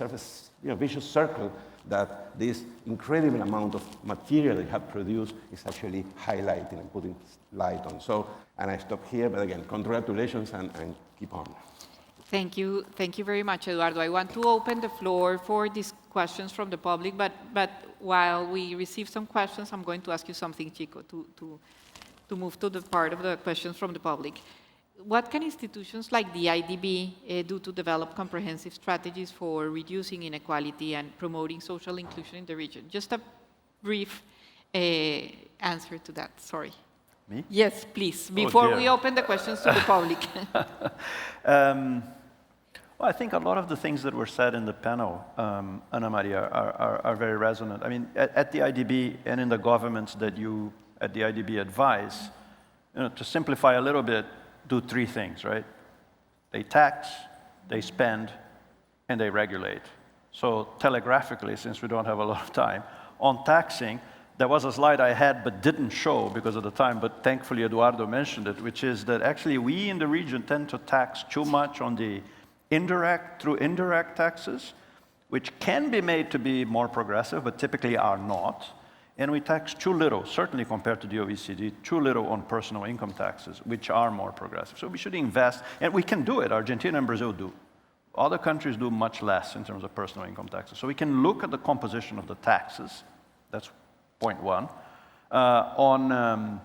F: vicious circle that this incredible amount of material they have produced is actually highlighting and putting light on. So, and I stop here, but again, congratulations and keep on.
A: Thank you very much, Eduardo. I want to open the floor for these questions from the public, but while we receive some questions, I'm going to ask you something, Chico, to move to the part of the questions from the public. What can institutions like the IDB do to develop comprehensive strategies for reducing inequality and promoting social inclusion in the region? Just a brief answer to that, sorry.
B: Me?
A: Yes, please, before we open the questions to the public.
B: Well, I think a lot of the things that were said in the panel, Ana Maria, are very resonant. I mean, at the IDB and in the governments that you at the IDB advise, to simplify a little bit, do three things, right? They tax, they spend, and they regulate. So telegraphically, since we don't have a lot of time, on taxing, there was a slide I had but didn't show because of the time, but thankfully Eduardo mentioned it, which is that actually we in the region tend to tax too much on the indirect taxes, which can be made to be more progressive, but typically are not. And we tax too little, certainly compared to the OECD, too little on personal income taxes, which are more progressive. So we should invest, and we can do it. Argentina and Brazil do. Other countries do much less in terms of personal income taxes. So we can look at the composition of the taxes. That's point one. On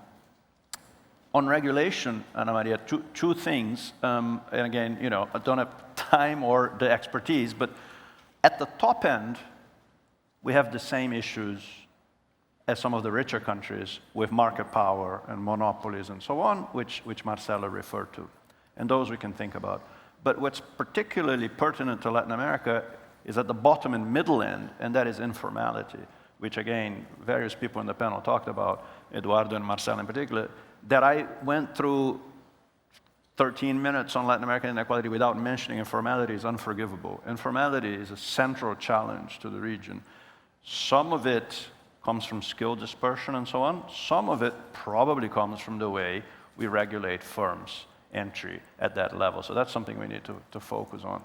B: regulation, Ana Maria, two things. And again, I don't have time or the expertise, but at the top end, we have the same issues as some of the richer countries with market power and monopolies and so on, which Marcela referred to. And those we can think about. But what's particularly pertinent to Latin America is at the bottom and middle end, and that is informality, which again, various people in the panel talked about, Eduardo and Marcela in particular, that I went through 13 minutes on Latin American inequality without mentioning informality is unforgivable. Informality is a central challenge to the region. Some of it comes from skill dispersion and so on. Some of it probably comes from the way we regulate firms entry at that level. So that's something we need to focus on.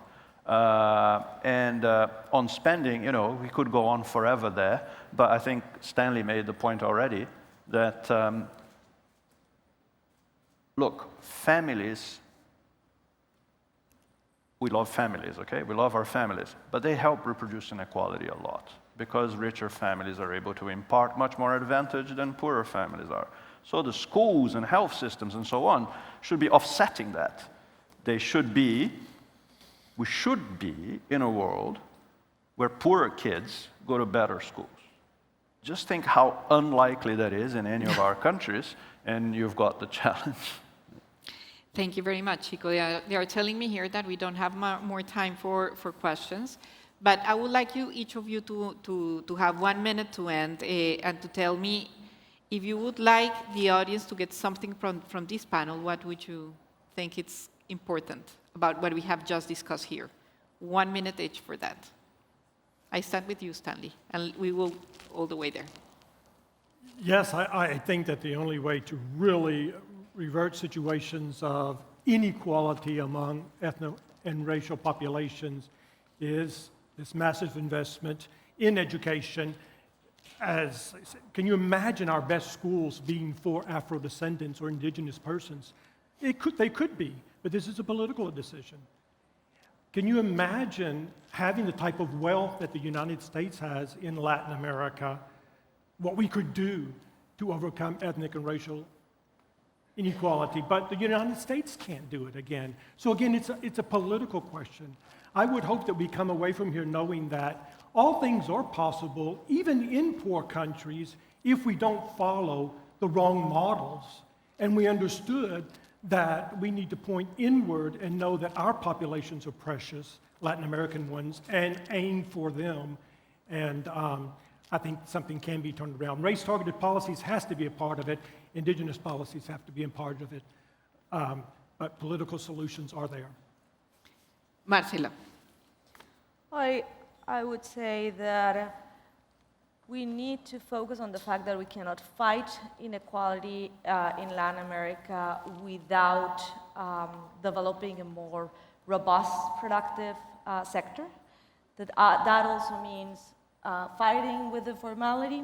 B: On spending, you know, we could go on forever there, but I think Stanley made the point already that, look, families, we love families, okay? We love our families, but they help reproduce inequality a lot because richer families are able to impart much more advantage than poorer families are. So the schools and health systems and so on should be offsetting that. They should be, we should be in a world where poorer kids go to better schools. Just think how unlikely that is in any of our countries, and you've got the challenge.
A: Thank you very much, Chico. They are telling me here that we don't have more time for questions, but I would like each of you to have 1 minute to end and to tell me if you would like the audience to get something from this panel, what would you think it's important about what we have just discussed here? 1 minute each for that. I start with you, Stanley, and we will all the way there.
D: Yes, I think that the only way to really revert situations of inequality among ethnic and racial populations is this massive investment in education. Can you imagine our best schools being for Afro-descendants or indigenous persons? They could be, but this is a political decision. Can you imagine having the type of wealth that the United States has in Latin America, what we could do to overcome ethnic and racial inequality? But the United States can't do it again. So again, it's a political question. I would hope that we come away from here knowing that all things are possible, even in poor countries, if we don't follow the wrong models. And we understood that we need to point inward and know that our populations are precious, Latin American ones, and aim for them. And I think something can be turned around. Race-targeted policies has to be a part of it. Indigenous policies have to be a part of it. But political solutions are there.
A: Marcela.
E: I would say that we need to focus on the fact that we cannot fight inequality in Latin America without developing a more robust, productive sector. That also means fighting with informality,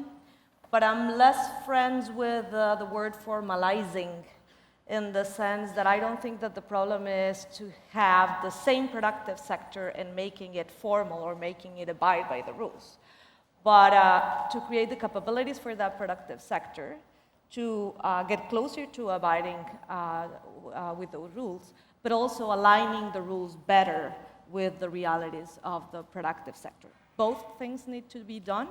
E: but I'm less friends with the word formalizing, in the sense that I don't think that the problem is to have the same productive sector and making it formal or making it abide by the rules, but to create the capabilities for that productive sector to get closer to abiding with the rules, but also aligning the rules better with the realities of the productive sector. Both things need to be done.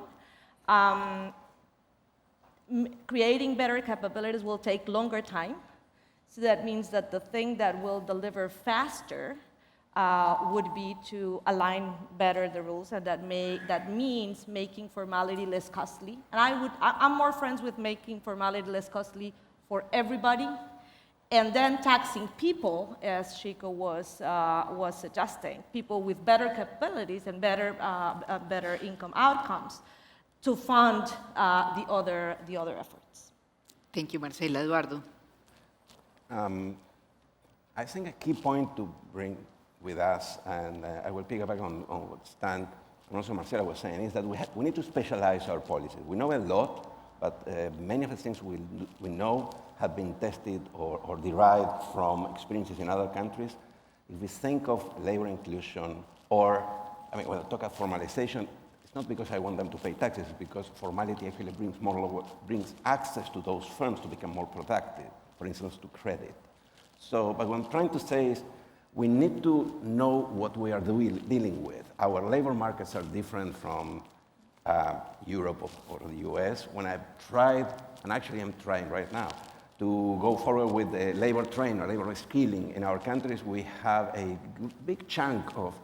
E: Creating better capabilities will take longer time. So that means that the thing that will deliver faster would be to align better the rules, and that means making formality less costly. And I'm more friends with making formality less costly for everybody, and then taxing people, as Chico was suggesting, people with better capabilities and better income outcomes to fund the other efforts.
A: Thank you, Marcela. Eduardo.
F: I think a key point to bring with us, and I will pick up on what Stan and also Marcela was saying, is that we need to specialize our policies. We know a lot, but many of the things we know have been tested or derived from experiences in other countries. If we think of labor inclusion, or, I mean, when I talk of formalization, it's not because I want them to pay taxes, it's because formality actually brings access to those firms to become more productive, for instance, to credit. So, but what I'm trying to say is we need to know what we are dealing with. Our labor markets are different from Europe or the US. When I've tried, and actually I'm trying right now, to go forward with labor training or labor reskilling in our countries, we have a big chunk of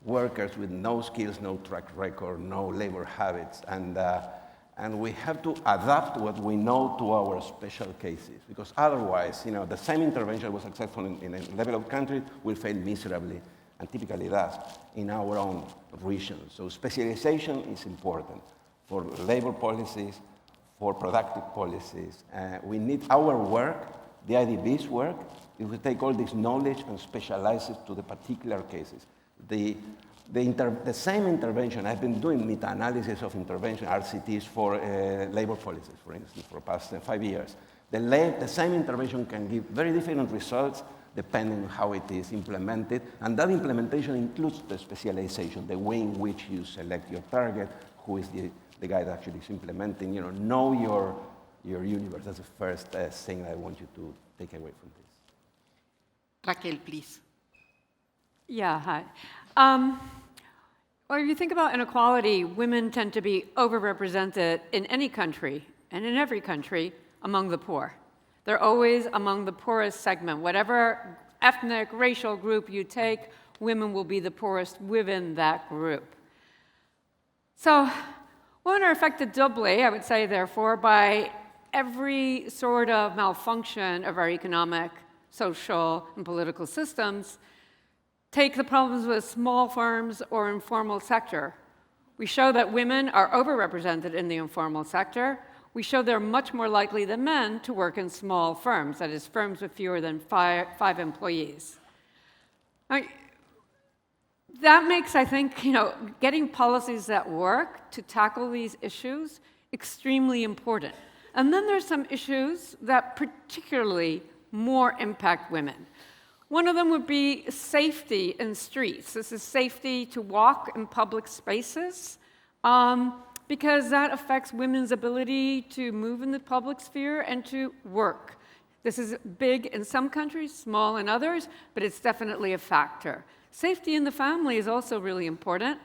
F: workers with no skills, no track record, no labor habits, and we have to adapt what we know to our special cases, because otherwise, you know, the same intervention was successful in a developed country will fail miserably, and typically does, in our own region. So specialization is important for labor policies, for productive policies. We need our work the IDB's work, if we take all this knowledge and specialize it to the particular cases, the same intervention, I've been doing meta-analysis of intervention, RCTs for labor policies, for instance, for the past 5 years. The same intervention can give very different results depending on how it is implemented, and that implementation includes the specialization, the way in which you select your target, who is the guy that actually is implementing, know your universe. That's the first thing I want you to take away from this.
A: Raquel, please.
C: Yeah, hi. Well, if you think about inequality, women tend to be overrepresented in any country and in every country among the poor. They're always among the poorest segment. Whatever ethnic, racial group you take, women will be the poorest within that group. So women are affected doubly, I would say, therefore, by every sort of malfunction of our economic, social, and political systems. Take the problems with small firms or informal sector. We show that women are overrepresented in the informal sector. We show they're much more likely than men to work in small firms, that is, firms with fewer than five employees. That makes, I think, getting policies that work to tackle these issues extremely important. And then there's some issues that particularly more impact women. One of them would be safety in streets. This is safety to walk in public spaces, because that affects women's ability to move in the public sphere and to work. This is big in some countries, small in others, but it's definitely a factor. Safety in the family is also really important.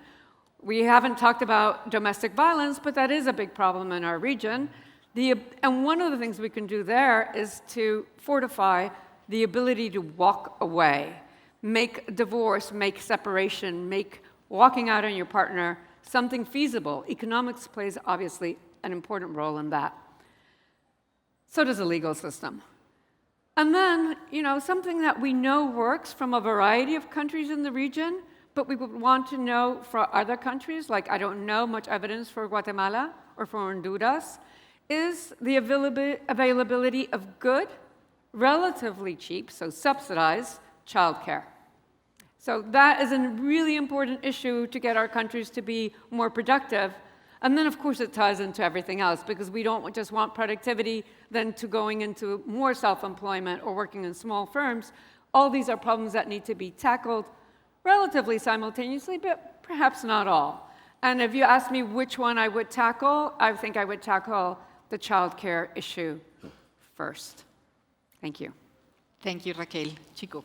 C: We haven't talked about domestic violence, but that is a big problem in our region. And one of the things we can do there is to fortify the ability to walk away, make divorce, make separation, make walking out on your partner something feasible. Economics plays, obviously, an important role in that. So does the legal system. And then, something that we know works from a variety of countries in the region, but we would want to know for other countries, like I don't know much evidence for Guatemala or for Honduras, is the availability of good, relatively cheap, so subsidized, childcare. So that is a really important issue to get our countries to be more productive. And then, of course, it ties into everything else, because we don't just want productivity then to going into more self-employment or working in small firms. All these are problems that need to be tackled relatively simultaneously, but perhaps not all. And if you ask me which one I would tackle, I think I would tackle the childcare issue first. Thank you.
A: Thank you, Raquel. Chico.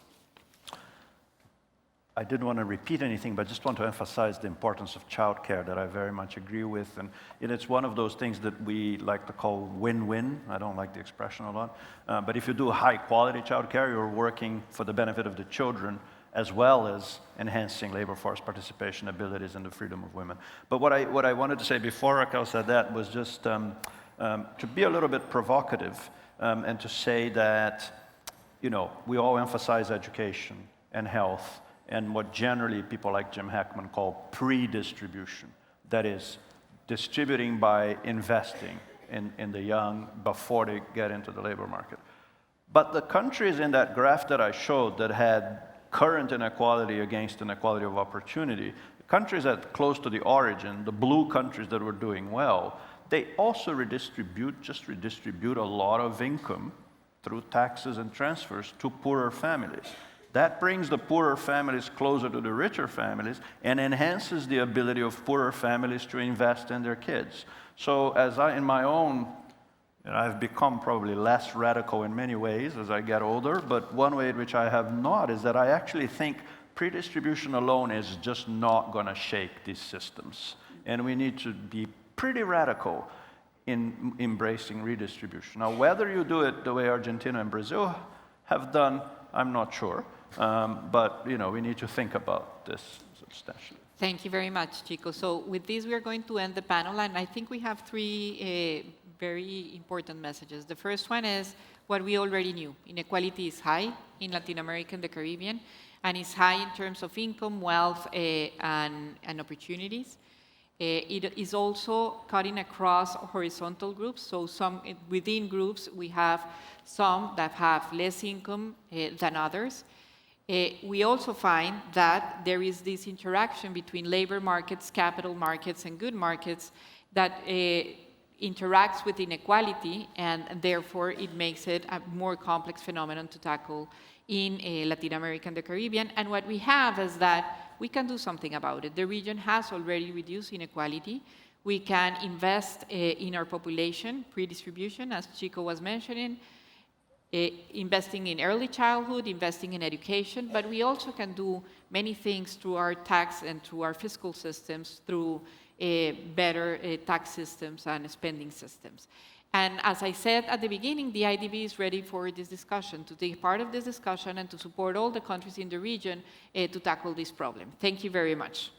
B: I didn't want to repeat anything, but just want to emphasize the importance of childcare that I very much agree with. And it's one of those things that we like to call win-win. I don't like the expression a lot. But if you do high-quality childcare, you're working for the benefit of the children as well as enhancing labor force participation abilities and the freedom of women. But what I wanted to say before Raquel said that was just to be a little bit provocative and to say that, we all emphasize education and health and what generally people like Jim Heckman call pre-distribution. That is, distributing by investing in the young before they get into the labor market. But the countries in that graph that I showed that had current inequality against inequality of opportunity, countries that close to the origin, the blue countries that were doing well, they also redistribute a lot of income through taxes and transfers to poorer families. That brings the poorer families closer to the richer families and enhances the ability of poorer families to invest in their kids. So in my own, I've become probably less radical in many ways as I get older, but one way in which I have not is that I actually think pre-distribution alone is just not going to shake these systems. And we need to be pretty radical in embracing redistribution. Now, whether you do it the way Argentina and Brazil have done, I'm not sure. But we need to think about this substantially.
A: Thank you very much, Chico. So with this, we are going to end the panel, and I think we have three very important messages. The first one is what we already knew. Inequality is high in Latin America and the Caribbean, and is high in terms of income, wealth, and opportunities. It is also cutting across horizontal groups. So within groups, we have some that have less income than others. We also find that there is this interaction between labor markets, capital markets, and good markets that interacts with inequality, and therefore it makes it a more complex phenomenon to tackle in Latin America and the Caribbean. And what we have is that we can do something about it. The region has already reduced inequality. We can invest in our population, pre-distribution, as Chico was mentioning, investing in early childhood, investing in education, but we also can do many things through our tax and through our fiscal systems, through better tax systems and spending systems. And as I said at the beginning, the IDB is ready for this discussion, to take part of this discussion and to support all the countries in the region to tackle this problem. Thank you very much.